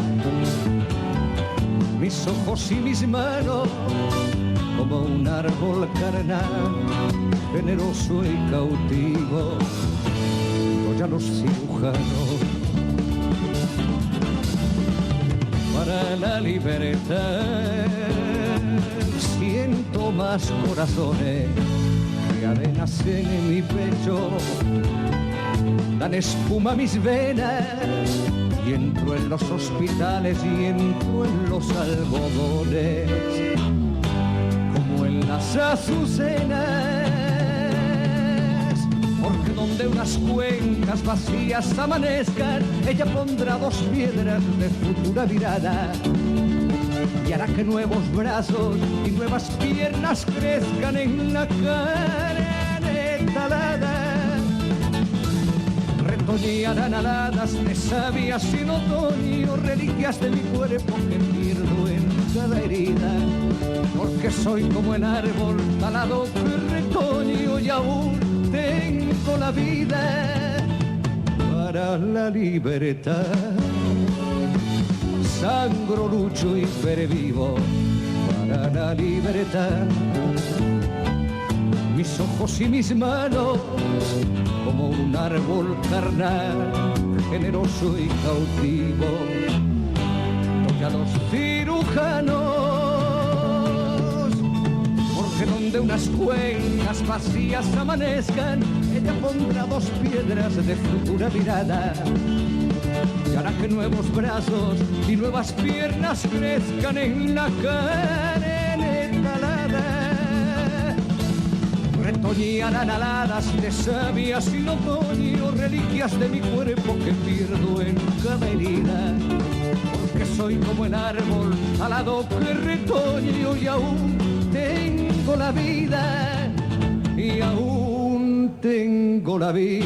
mis ojos y mis manos, como un árbol carnal, generoso y cautivo, doy a los cirujanos. Para la libertad, siento más corazones que arenas en mi pecho, dan espuma a mis venas, y entro en los hospitales y entro en los algodones, como en las azucenas, porque donde unas cuencas vacías amanezcan, ella pondrá 2 piedras de futura mirada, y hará que nuevos brazos y nuevas piernas crezcan en la carne talada. Retoñarán aladas de sabias sin otoño, reliquias de mi cuerpo que pierdo en cada herida, porque soy como el árbol talado que retoño y aún tengo la vida. Para la libertad, sangro, lucho y pervivo. Para la libertad, mis ojos y mis manos, como un árbol carnal, generoso y cautivo, doy a los cirujanos, porque donde unas cuencas vacías amanezcan, ella pondrá 2 piedras de futura mirada, y hará que nuevos brazos y nuevas piernas crezcan en la carne talada. Retoñarán aladas de savia sin otoño, reliquias de mi cuerpo que pierdo en cada herida, porque soy como el árbol alado que retoño y aún tengo la vida, y aún tengo la vida.